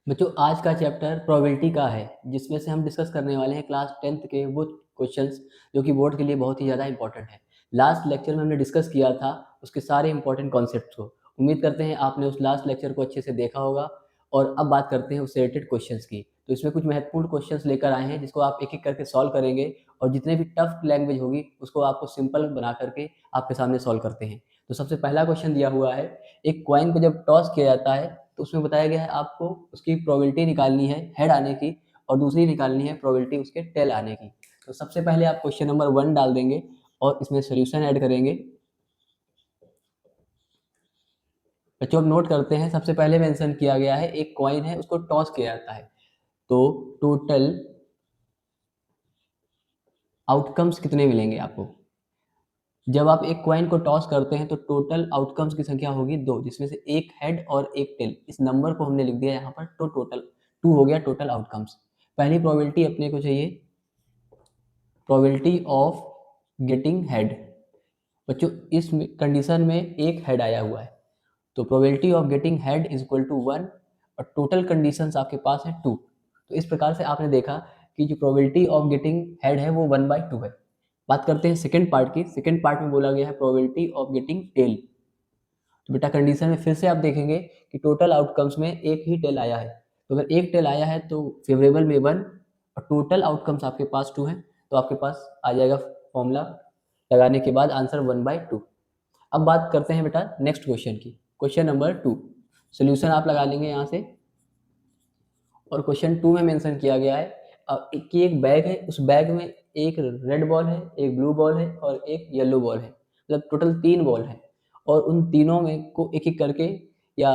बच्चों आज का चैप्टर प्रोबेबिलिटी का है जिसमें से हम डिस्कस करने वाले हैं क्लास 10th के वो क्वेश्चंस जो कि बोर्ड के लिए बहुत ही ज़्यादा इंपॉर्टेंट है। लास्ट लेक्चर में हमने डिस्कस किया था उसके सारे इंपॉर्टेंट कॉन्सेप्ट्स को। उम्मीद करते हैं आपने उस लास्ट लेक्चर को अच्छे से देखा होगा। और अब बात करते हैं उससे रिलेटेड क्वेश्चंस की। तो इसमें कुछ महत्वपूर्ण क्वेश्चंस लेकर आए हैं जिसको आप एक एक करके सॉल्व करेंगे और जितने भी टफ लैंग्वेज होगी उसको आपको सिंपल बना करके आपके सामने सॉल्व करते हैं। तो सबसे पहला क्वेश्चन दिया हुआ है, एक कॉइन को जब टॉस किया जाता है तो उसमें बताया गया है आपको उसकी प्रोबेबिलिटी निकालनी है हेड आने की और दूसरी निकालनी है प्रोबेबिलिटी उसके टेल आने की। तो सबसे पहले आप क्वेश्चन नंबर 1 डाल देंगे और इसमें सॉल्यूशन ऐड करेंगे। बच्चों अब नोट करते हैं, सबसे पहले मेंशन किया गया है एक कॉइन है उसको टॉस किया जाता है तो टोटल आउटकम्स कितने मिलेंगे आपको। जब आप एक कॉइन को टॉस करते हैं तो टोटल आउटकम्स की संख्या होगी 2, जिसमें से एक हेड और एक टेल। इस नंबर को हमने लिख दिया यहाँ पर तो टोटल 2 हो गया टोटल आउटकम्स। पहली प्रोबेबिलिटी अपने को चाहिए प्रोबेबिलिटी ऑफ गेटिंग हेड। बच्चों इस कंडीशन में एक हेड आया हुआ है तो probability of getting head is equal to 1 और टोटल कंडीशंस आपके पास है 2। तो इस प्रकार से आपने देखा कि जो प्रोबेबिलिटी ऑफ गेटिंग हेड है वो 1/2 है। बात करते हैं सेकंड पार्ट की। सेकंड पार्ट में बोला गया है प्रोबेबिलिटी ऑफ गेटिंग टेल। तो बेटा कंडीशन में फिर से आप देखेंगे कि टोटल आउटकम्स में एक ही टेल आया है। तो अगर एक टेल आया है तो फेवरेबल में 1 और टोटल आउटकम्स आपके पास 2 हैं तो आपके पास आ जाएगा फॉर्मूला लगाने के बाद आंसर 1/2। अब बात करते हैं बेटा नेक्स्ट क्वेश्चन की। क्वेश्चन नंबर 2 सोल्यूशन आप लगा लेंगे यहाँ से। और क्वेश्चन 2 में मेंशन किया गया है कि एक बैग है, उस बैग में एक रेड बॉल है, एक ब्लू बॉल है और एक येलो बॉल है। मतलब टोटल 3 बॉल है और उन तीनों में को एक एक करके या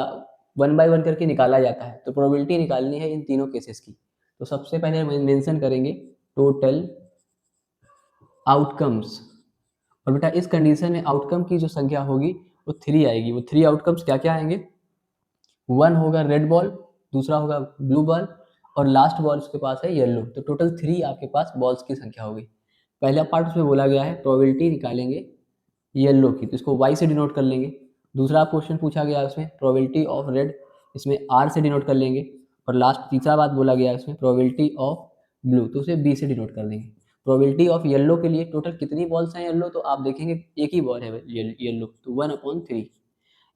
1/1 करके निकाला जाता है। तो प्रोबेबिलिटी निकालनी है इन तीनों केसेस की। तो सबसे पहले मेंशन करेंगे टोटल आउटकम्स। और बेटा इस कंडीशन में आउटकम की जो संख्या होगी वो 3 आएगी। वो 3 आउटकम्स क्या क्या आएंगे, 1 होगा रेड बॉल, दूसरा होगा ब्लू बॉल और लास्ट बॉल उसके पास है येलो। तो टोटल 3 आपके पास बॉल्स की संख्या होगी। पहला पार्ट उसमें बोला गया है प्रोबेबिलिटी निकालेंगे येलो की, तो इसको y से डिनोट कर लेंगे। दूसरा क्वेश्चन पूछा गया है उसमें प्रोबेबिलिटी ऑफ रेड, इसमें r से डिनोट कर लेंगे। और लास्ट तीसरा बात बोला गया है उसमें प्रोबेबिलिटी ऑफ ब्लू, तो उसे b से डिनोट कर देंगे। प्रोबेबिलिटी ऑफ येलो के लिए टोटल कितनी बॉल्स हैं येलो, तो आप देखेंगे एक ही बॉल है येलो, तो 1/3।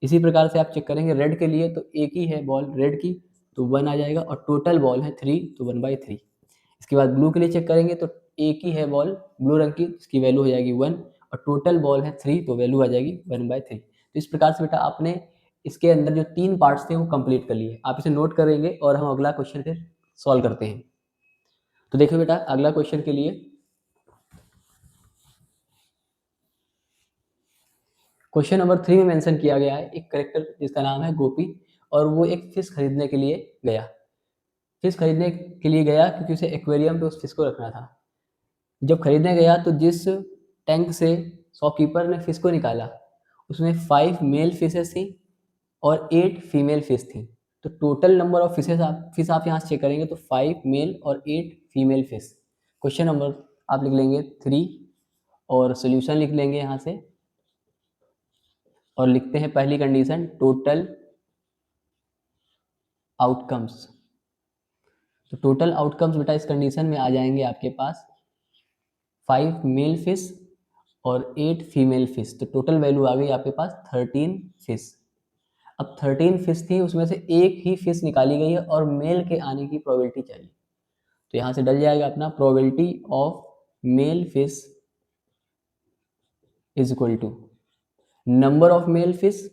इसी प्रकार से आप चेक करेंगे रेड के लिए तो एक ही है बॉल रेड की तो 1 आ जाएगा और टोटल बॉल है 3 तो 1/3। इसके बाद ब्लू के लिए चेक करेंगे तो एक ही है बॉल ब्लू रंग की, इसकी वैल्यू हो जाएगी 1 और टोटल बॉल है 3 तो वैल्यू आ जाएगी 1/3। तो इस प्रकार से बेटा आपने इसके अंदर जो 3 पार्ट्स थे वो कंप्लीट कर लिए। आप इसे नोट करेंगे और हम अगला क्वेश्चन फिर सॉल्व करते हैं। तो देखो बेटा अगला क्वेश्चन के लिए क्वेश्चन नंबर 3 में मेंशन किया गया है एक करेक्टर जिसका नाम है गोपी और वो एक फिश खरीदने के लिए गया। फिश खरीदने के लिए गया क्योंकि उसे एक्वेरियम पे उस फिश को रखना था। जब खरीदने गया तो जिस टैंक से शॉपकीपर ने फिश को निकाला उसमें 5 मेल फिशेस थी और 8 फीमेल फिश थी। तो टोटल नंबर ऑफ फिश आप यहाँ से चेक करेंगे तो 5 मेल और 8 फीमेल फिश। क्वेश्चन नंबर आप लिख लेंगे 3 और सोल्यूशन लिख लेंगे यहाँ से और लिखते हैं पहली कंडीशन टोटल आउटकम्स। तो टोटल आउटकम्स बेटा इस कंडीशन में आ जाएंगे आपके पास 5 मेल फिश और 8 फीमेल फिश। तो टोटल वैल्यू आ गई आपके पास 13 फिश। अब 13 फिश थी उसमें से एक ही फिश निकाली गई है और मेल के आने की प्रोबेबिलिटी चाहिए। तो यहाँ से डल जाएगा अपना probability of male fish is equal to number of male fish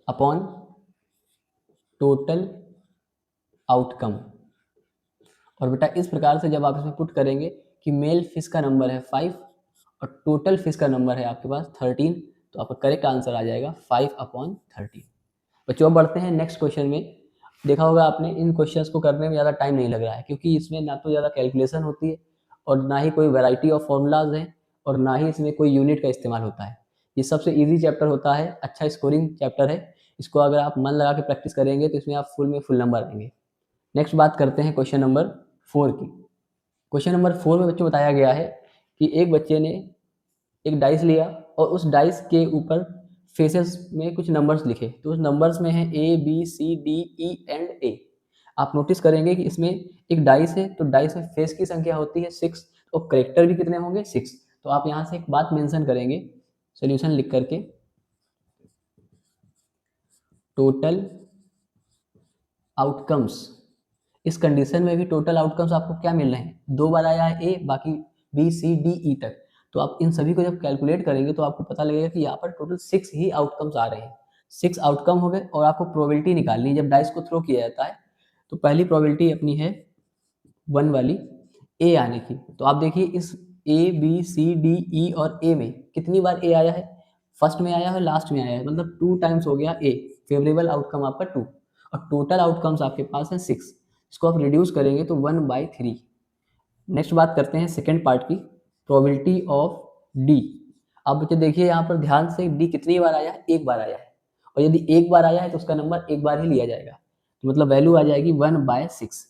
upon total outcome. और बेटा इस प्रकार से जब आप इसमें पुट करेंगे कि मेल फिश का नंबर है 5 और टोटल फिश का नंबर है आपके पास 13 तो आपका करेक्ट आंसर आ जाएगा 5/13। बच्चों अब बढ़ते हैं नेक्स्ट क्वेश्चन में। देखा होगा आपने इन क्वेश्चंस को करने में ज़्यादा टाइम नहीं लग रहा है क्योंकि इसमें ना तो ज़्यादा कैलकुलेशन होती है और ना ही कोई वैरायटी ऑफ फॉर्मूलाज हैं और ना ही इसमें कोई यूनिट का इस्तेमाल होता है। ये सबसे ईजी चैप्टर होता है, अच्छा स्कोरिंग चैप्टर है। इसको अगर आप मन लगा के प्रैक्टिस करेंगे तो इसमें आप फुल में फुल नंबर आएंगे। नेक्स्ट बात करते हैं क्वेश्चन नंबर 4 की। क्वेश्चन नंबर 4 में बच्चों बताया गया है कि एक बच्चे ने एक डाइस लिया और उस डाइस के ऊपर फेसेस में कुछ नंबर्स लिखे, तो उस नंबर्स में है A B C D E and A। आप नोटिस करेंगे कि इसमें एक डाइस है, तो डाइस में फेस की संख्या होती है 6, तो करेक्टर भी कितने होंगे 6। तो आप यहाँ से एक बात मेंशन करेंगे सोल्यूशन लिख करके, टोटल आउटकम्स। इस कंडीशन में भी टोटल आउटकम्स आपको क्या मिल रहे हैं, 2 बार आया है ए, बाकी बी सी डी ई तक। तो आप इन सभी को जब कैलकुलेट करेंगे तो आपको पता लगेगा कि यहाँ पर टोटल 6 ही आउटकम्स आ रहे हैं। 6 आउटकम हो गए और आपको प्रोबेबिलिटी निकालनी है। जब डाइस को थ्रो किया जाता है तो पहली प्रोबेबिलिटी अपनी है 1 वाली ए आने की। तो आप देखिए इस A B C D E और ए में कितनी बार ए आया है, फर्स्ट में आया है, लास्ट में आया है, मतलब 2 टाइम्स हो गया ए। फेवरेबल आउटकम आपका 2 और टोटल आउटकम्स आपके पास है 6। इसको आप रिड्यूस करेंगे तो 1/3। नेक्स्ट बात करते हैं सेकेंड पार्ट की, प्रोबेबिलिटी ऑफ डी। अब बच्चे देखिए यहाँ पर ध्यान से, डी कितनी बार आया है, एक बार आया है, और यदि एक बार आया है तो उसका नंबर एक बार ही लिया जाएगा, तो मतलब वैल्यू आ जाएगी 1/6।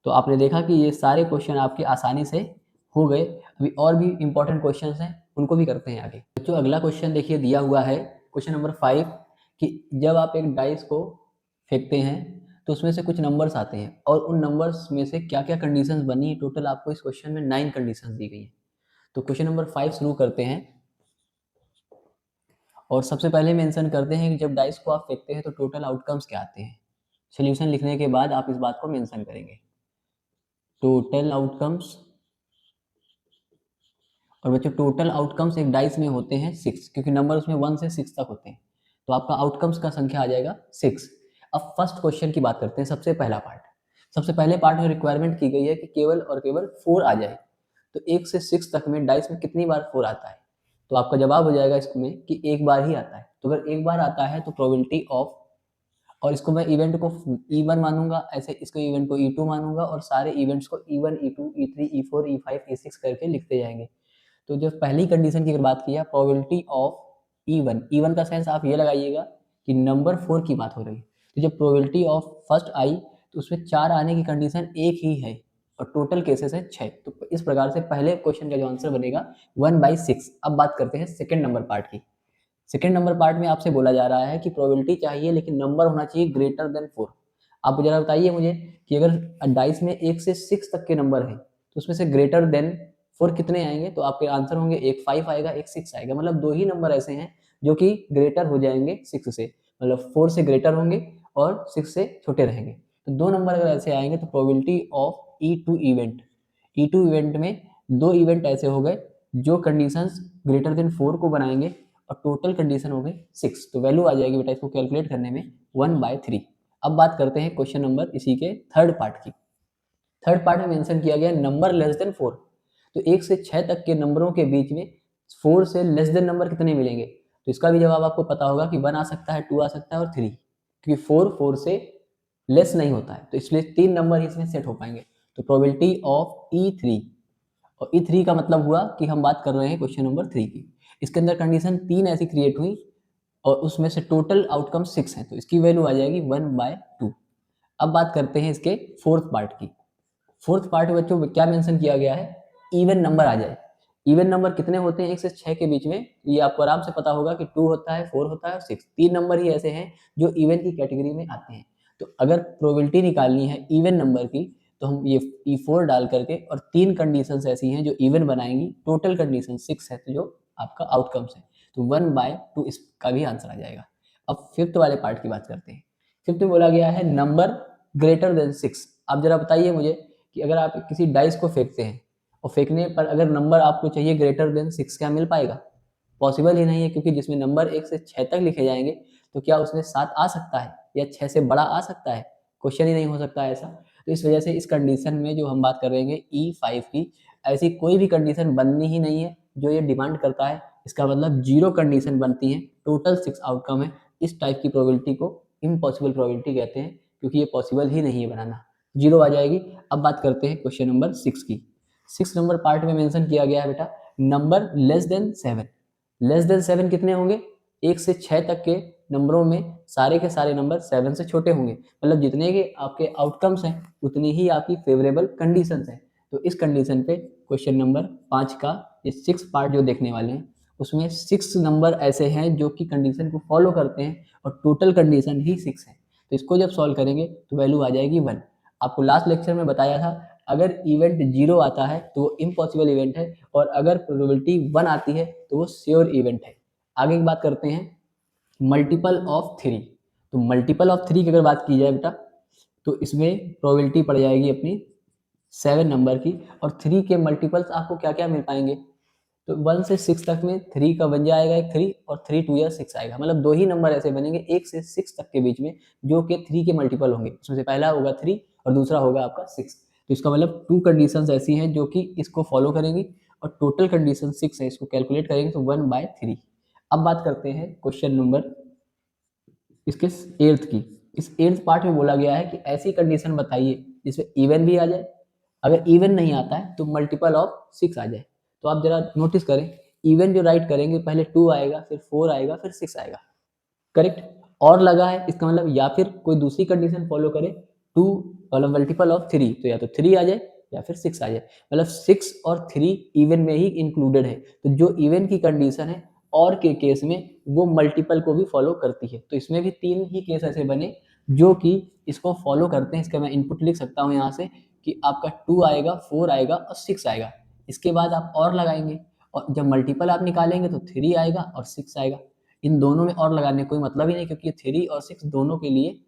तो आपने देखा कि ये सारे क्वेश्चन आपके आसानी से हो गए। अभी और भी इंपॉर्टेंट क्वेश्चन हैं, उनको भी करते हैं आगे। बच्चों अगला क्वेश्चन देखिए दिया हुआ है, क्वेश्चन नंबर 5, कि जब आप एक डाइस को फेंकते हैं तो उसमें से कुछ नंबर्स आते हैं और उन नंबर्स में से क्या क्या कंडीशंस बनी है। टोटल आपको इस क्वेश्चन में 9 कंडीशंस दी गई हैं। तो क्वेश्चन नंबर 5 शुरू करते हैं और सबसे पहले मेंशन करते हैं कि जब डाइस को आप फेंकते हैं तो टोटल आउटकम्स क्या आते हैं। सोल्यूशन लिखने के बाद आप इस बात को मेंशन करेंगे, टोटल आउटकम्स। और बच्चों टोटल आउटकम्स एक डाइस में होते हैं 6, क्योंकि नंबर उसमें 1 से 6 तक होते हैं, तो आपका आउटकम्स का संख्या आ जाएगा 6। अब फर्स्ट क्वेश्चन की बात करते हैं, सबसे पहला पार्ट। सबसे पहले पार्ट में रिक्वायरमेंट की गई है कि केवल और केवल 4 आ जाए। तो 1 से 6 तक में डाइस में कितनी बार 4 आता है, तो आपका जवाब हो जाएगा इसमें कि एक बार ही आता है। तो अगर एक बार आता है तो प्रोबेबिलिटी ऑफ, और इसको मैं इवेंट को E1 मानूंगा, ऐसे इसको इवेंट को E2 मानूंगा, और सारे इवेंट्स को E1 E2 E3 E4 E5 E6 करके लिखते जाएंगे। तो जो पहली कंडीशन की अगर बात की है, प्रोबेबिलिटी ऑफ E1 का सेंस आप ये लगाइएगा कि नंबर 4 की बात हो रही है। तो जब प्रोबेबिलिटी ऑफ फर्स्ट आई तो उसमें 4 आने की कंडीशन एक ही है और टोटल केसेस है 6। तो इस प्रकार से पहले क्वेश्चन का जो आंसर बनेगा 1/6। अब बात करते हैं सेकेंड नंबर पार्ट की। सेकेंड नंबर पार्ट में आपसे बोला जा रहा है कि प्रोबेबिलिटी चाहिए लेकिन नंबर होना चाहिए ग्रेटर देन 4। आप जरा बताइए मुझे कि अगर डाइस में 1 से 6 तक के नंबर हैं तो उसमें से ग्रेटर देन 4 कितने आएंगे, तो आपके आंसर होंगे एक 5 आएगा, एक 6 आएगा। मतलब 2 ही नंबर ऐसे हैं जो कि ग्रेटर हो जाएंगे 6 से, मतलब 4 से ग्रेटर होंगे और 6 से छोटे रहेंगे। तो 2 नंबर अगर ऐसे आएंगे तो probability of E two event में 2 इवेंट ऐसे हो गए जो कंडीशंस ग्रेटर देन 4 को बनाएंगे और टोटल कंडीशन हो गई 6। तो वैल्यू आ जाएगी बेटा इसको कैलकुलेट करने में 1/3। अब बात करते हैं क्वेश्चन नंबर इसी के थर्ड पार्ट की। थर्ड पार्ट में मेंशन किया गया नंबर लेस देन 4। तो 1 से 6 तक के नंबरों के बीच में 4 से लेस देन नंबर कितने मिलेंगे, तो इसका भी जवाब आपको पता होगा कि 1 आ सकता है, 2 आ सकता है और 3, क्योंकि 4 से लेस नहीं होता है, तो इसलिए 3 नंबर इसमें सेट हो पाएंगे। तो प्रोबेबिलिटी ऑफ E3, और E3 का मतलब हुआ कि हम बात कर रहे हैं क्वेश्चन नंबर 3 की। इसके अंदर कंडीशन 3 ऐसी क्रिएट हुई और उसमें से टोटल आउटकम 6 है, तो इसकी वैल्यू आ जाएगी 1/2। अब बात करते हैं इसके फोर्थ पार्ट की। फोर्थ पार्ट में बच्चों क्या मेंशन किया गया है, इवन नंबर आ जाए। इवन नंबर कितने होते हैं 1 से 6 के बीच में, ये आपको आराम से पता होगा कि 2 होता है, 4 होता है और 6। 3 नंबर ही ऐसे हैं जो इवन की कैटेगरी में आते हैं। तो अगर प्रोबेबिलिटी निकालनी है इवन नंबर की तो हम ये E4 डाल करके, और 3 कंडीशंस ऐसी हैं जो इवन बनाएंगी, टोटल कंडीशन 6 है तो जो आपका आउटकम्स है, तो 1/2 इसका भी आंसर आ जाएगा। अब फिफ्थ वाले पार्ट की बात करते हैं। फिफ्थ में बोला गया है नंबर ग्रेटर देन 6। आप जरा बताइए मुझे कि अगर आप किसी डाइस को फेंकते हैं और फेंकने पर अगर नंबर आपको चाहिए ग्रेटर देन 6, क्या मिल पाएगा? पॉसिबल ही नहीं है, क्योंकि जिसमें नंबर 1 से 6 तक लिखे जाएंगे तो क्या उसमें 7 आ सकता है या 6 से बड़ा आ सकता है? क्वेश्चन ही नहीं हो सकता है ऐसा। तो इस वजह से इस कंडीशन में जो हम बात कर रहे हैं E5 की, ऐसी कोई भी कंडीशन बननी ही नहीं है जो ये डिमांड करता है। इसका मतलब 0 कंडीशन बनती है, टोटल 6 आउटकम है। इस टाइप की प्रोबेबिलिटी को इम्पॉसिबल प्रोबेबिलिटी कहते हैं, क्योंकि ये पॉसिबल ही नहीं है बनाना, 0 आ जाएगी। अब बात करते हैं क्वेश्चन नंबर 6 की। 6 नंबर पार्ट में मेंशन किया गया है बेटा number less than 7। Less than 7 कितने होंगे, 1 से 6 तक के नंबरों में सारे के सारे नंबर 7 से छोटे होंगे, मतलब जितने के आपके आउटकम्स हैं उतनी ही आपकी फेवरेबल कंडीशंस हैं। तो इस कंडीशन पे क्वेश्चन नंबर 5 का ये 6 पार्ट जो देखने वाले हैं उसमें 6 नंबर ऐसे हैं जो कि कंडीशन को फॉलो करते हैं और टोटल कंडीशन ही 6 है। तो इसको जब सॉल्व करेंगे तो वैल्यू आ जाएगी 1। आपको लास्ट लेक्चर में बताया था अगर इवेंट 0 आता है तो वो इम्पॉसिबल इवेंट है, और अगर प्रोबेबिलिटी 1 आती है तो वो श्योर इवेंट है। आगे की बात करते हैं मल्टीपल ऑफ 3। तो मल्टीपल ऑफ 3 की अगर बात की जाए बेटा, तो इसमें प्रोबेबिलिटी पड़ जाएगी अपनी 7 नंबर की, और 3 के मल्टीपल्स आपको क्या क्या मिल पाएंगे, तो 1 से 6 तक में 3 का बन जाएगा एक 3, और 3 2 या 6 आएगा। मतलब दो ही नंबर ऐसे बनेंगे 1 से 6 तक के बीच में जो कि 3 के मल्टीपल होंगे। उसमें से पहला होगा 3 और दूसरा होगा आपका 6। तो इसका मतलब 2 कंडीशंस ऐसी हैं जो कि इसको फॉलो करेंगी, और टोटल कंडीशन 6 है, इसको कैलकुलेट करेंगे तो 1/3। अब बात करते हैं क्वेश्चन नंबर इसके 8th की। इस 8th पार्ट में बोला गया है कि ऐसी कंडीशन बताइए जिसमें इवन भी आ जाए, अगर इवन नहीं आता है तो मल्टीपल ऑफ 6 आ जाए। तो आप जरा नोटिस करें, इवन जो राइट करेंगे पहले 2 आएगा, फिर 4 आएगा, फिर 6 आएगा, करेक्ट। और लगा है इसका मतलब या फिर कोई दूसरी कंडीशन फॉलो करे, 2 मतलब मल्टीपल ऑफ 3, तो या तो 3 आ जाए या फिर 6 आ जाए। मतलब 6 और 3 इवन में ही इंक्लूडेड है। तो जो इवन की कंडीशन है और के केस में वो मल्टीपल को भी फॉलो करती है। तो इसमें भी 3 ही केस ऐसे बने जो कि इसको फॉलो करते हैं। इसका मैं इनपुट लिख सकता हूँ यहाँ से कि आपका 2 आएगा, 4 आएगा और 6 आएगा। इसके बाद आप और लगाएंगे, और जब मल्टीपल आप निकालेंगे तो 3 आएगा और 6 आएगा। इन दोनों में और लगाने का कोई मतलब ही नहीं, क्योंकि 3 और 6 दोनों के लिए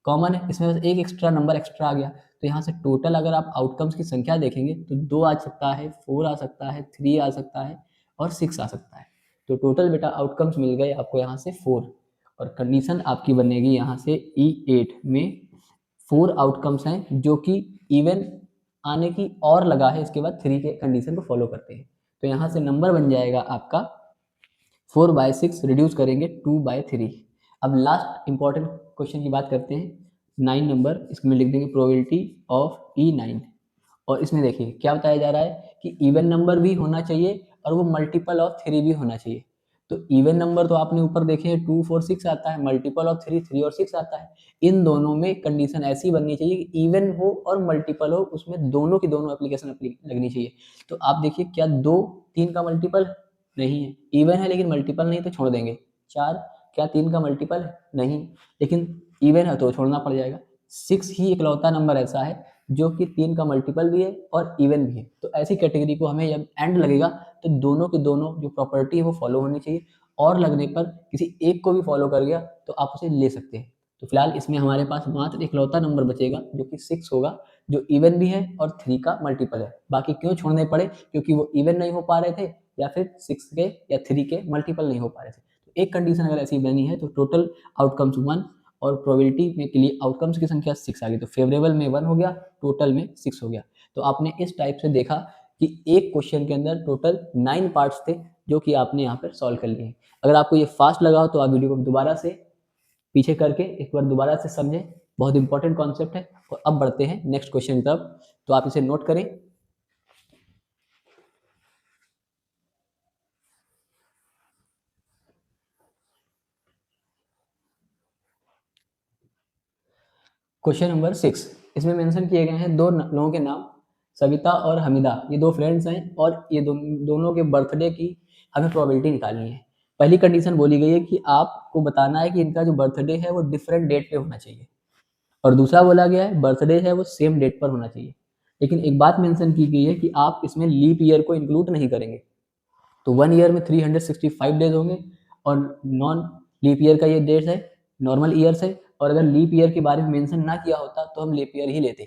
कॉमन है। इसमें बस एक एक्स्ट्रा नंबर एक्स्ट्रा आ गया। तो यहाँ से टोटल अगर आप आउटकम्स की संख्या देखेंगे तो 2 आ सकता है, 4 आ सकता है, 3 आ सकता है और 6 आ सकता है। तो टोटल बेटा आउटकम्स मिल गए आपको यहाँ से 4, और कंडीशन आपकी बनेगी यहाँ से E8 में 4 आउटकम्स हैं जो कि इवन आने की और लगा है, इसके बाद 3 के कंडीशन को फॉलो करते हैं। तो यहाँ से नंबर बन जाएगा आपका 4/6 रिड्यूस करेंगे 2/3। अब लास्ट इंपॉर्टेंट क्वेश्चन की बात करते हैं, 9 नंबर, इसमें लिख देंगे प्रोबेबिलिटी ऑफ E9। और इसमें देखिए क्या बताया जा रहा है कि इवन नंबर भी होना चाहिए और वो मल्टीपल ऑफ 3 भी होना चाहिए। तो इवन नंबर तो आपने ऊपर देखे हैं 2 4 6 आता है, मल्टीपल ऑफ 3 3 और 6 आता है। इन दोनों में कंडीशन ऐसी बननी चाहिए कि इवन हो और मल्टीपल हो, उसमें दोनों की दोनों एप्लीकेशन लगनी चाहिए। तो आप देखिए क्या 2 3 का मल्टीपल नहीं है, इवन है लेकिन मल्टीपल नहीं तो छोड़ देंगे। 4 क्या 3 का मल्टीपल है? नहीं, लेकिन इवन है तो छोड़ना पड़ जाएगा। 6 ही इकलौता नंबर ऐसा है जो कि 3 का मल्टीपल भी है और इवन भी है। तो ऐसी कैटेगरी को हमें जब एंड लगेगा तो दोनों के दोनों जो प्रॉपर्टी है वो फॉलो होनी चाहिए, और लगने पर किसी एक को भी फॉलो कर गया तो आप उसे ले सकते हैं। तो फिलहाल इसमें हमारे पास मात्र इकलौता नंबर बचेगा जो कि 6 होगा, जो इवन भी है और 3 का मल्टीपल है। बाकी क्यों छोड़ने पड़े? क्योंकि वो इवन नहीं हो पा रहे थे, या फिर 6 के या 3 के मल्टीपल नहीं हो पा रहे थे। तो एक कंडीशन अगर ऐसी बनी है तो टोटल आउटकम्स 1, और प्रोबेबिलिटी में के लिए आउटकम्स की संख्या 6 आ गई। तो फेवरेबल में 1 हो गया, टोटल में 6 हो गया। तो आपने इस टाइप से देखा कि एक क्वेश्चन के अंदर टोटल 9 पार्ट्स थे जो कि आपने यहाँ पर सॉल्व कर लिए। अगर आपको ये फास्ट लगा हो तो आप वीडियो को दोबारा से पीछे करके एक बार दोबारा से समझें, बहुत इंपॉर्टेंट कॉन्सेप्ट है। और अब बढ़ते हैं नेक्स्ट क्वेश्चन की तरफ, तो आप इसे नोट करें। क्वेश्चन नंबर 6, इसमें मेंशन किए गए हैं दो लोगों के नाम, सविता और हमीदा। ये दो फ्रेंड्स हैं और ये दोनों के बर्थडे की हमें प्रोबेबिलिटी निकालनी है। पहली कंडीशन बोली गई है कि आपको बताना है कि इनका जो बर्थडे है वो डिफरेंट डेट पे होना चाहिए, और दूसरा बोला गया है बर्थडे है वो सेम डेट पर होना चाहिए। लेकिन एक बात मेंशन की गई है कि आप इसमें लीप ईयर को इंक्लूड नहीं करेंगे। तो 1 ईयर में 365 डेज होंगे, और नॉन लीप ईयर का ये डेट है, नॉर्मल ईयर्स है। और अगर लीप ईयर के बारे में मेंशन ना किया होता तो हम लीप ईयर ही लेते।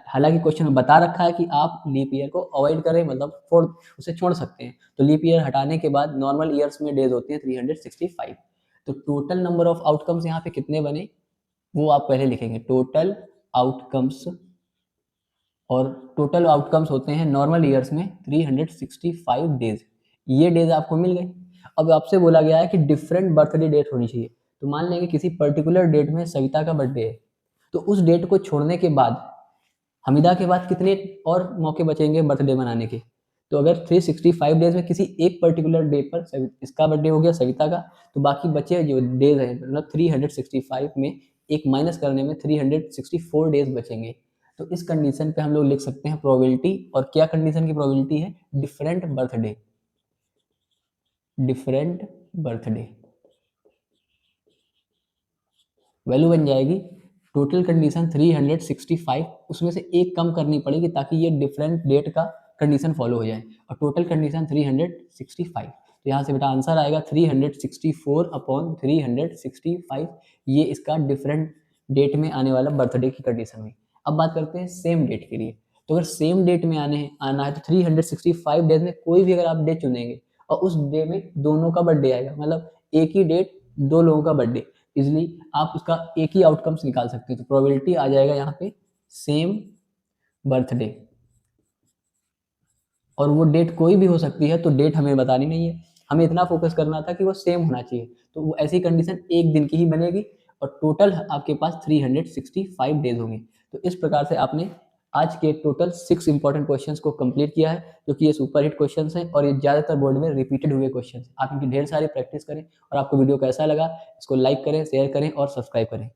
हालांकि क्वेश्चन में बता रखा है कि आप लीप ईयर को अवॉइड करें, मतलब उसे छोड़ सकते हैं। तो लीप ईयर हटाने के बाद नॉर्मल ईयर्स में डेज होते हैं 365। तो टोटल नंबर ऑफ आउटकम्स यहाँ पे कितने बने वो आप पहले लिखेंगे, टोटल आउटकम्स। और टोटल आउटकम्स होते हैं नॉर्मल ईयर्स में 365 डेज। ये डेज आपको मिल गए। अब आपसे बोला गया है कि डिफरेंट बर्थडे डेट होनी चाहिए। तो मान लेंगे किसी पर्टिकुलर डेट में सविता का बर्थडे है, तो उस डेट को छोड़ने के बाद हमीदा के बाद कितने और मौके बचेंगे बर्थडे मनाने के? तो अगर 365 डेज में किसी एक पर्टिकुलर डे पर इसका बर्थडे हो गया सविता का, तो बाकी बचे जो डेज हैं मतलब 365 में एक माइनस करने में 364 डेज बचेंगे। तो इस कंडीशन पे हम लोग लिख सकते हैं प्रोबेबिलिटी। और क्या कंडीशन की प्रोबेबिलिटी है? Different birthday. Different birthday, value बन जाएगी टोटल कंडीशन 365, उसमें से एक कम करनी पड़ेगी ताकि ये डिफरेंट डेट का कंडीशन फॉलो हो जाए, और टोटल कंडीशन 365। तो यहाँ से बेटा आंसर आएगा 364 अपॉन 365, ये इसका डिफरेंट डेट में आने वाला बर्थडे की कंडीशन हुई। अब बात करते हैं सेम डेट के लिए। तो अगर सेम डेट में आना है तो 365 डेज में कोई भी अगर आप डे चुनेंगे और उस डे में दोनों का बर्थडे आएगा, मतलब एक ही डेट दो लोगों का बर्थडे, इजिली आप उसका एक ही आउटकम्स निकाल सकते हैं। तो प्रोबेबिलिटी आ जाएगा यहाँ पे सेम बर्थडे, और वो डेट कोई भी हो सकती है, तो डेट हमें बतानी नहीं है, हमें इतना फोकस करना था कि वो सेम होना चाहिए। तो वो ऐसी कंडीशन एक दिन की ही बनेगी और टोटल आपके पास 365 डेज होंगे। तो इस प्रकार से आपने आज के टोटल 6 इंपॉर्टेंट क्वेश्चंस को कंप्लीट किया है, जो कि ये सुपर हिट क्वेश्चंस हैं और ये ज़्यादातर बोर्ड में रिपीटेड हुए क्वेश्चंस। आप इनकी ढेर सारी प्रैक्टिस करें, और आपको वीडियो कैसा लगा इसको लाइक करें, शेयर करें और सब्सक्राइब करें।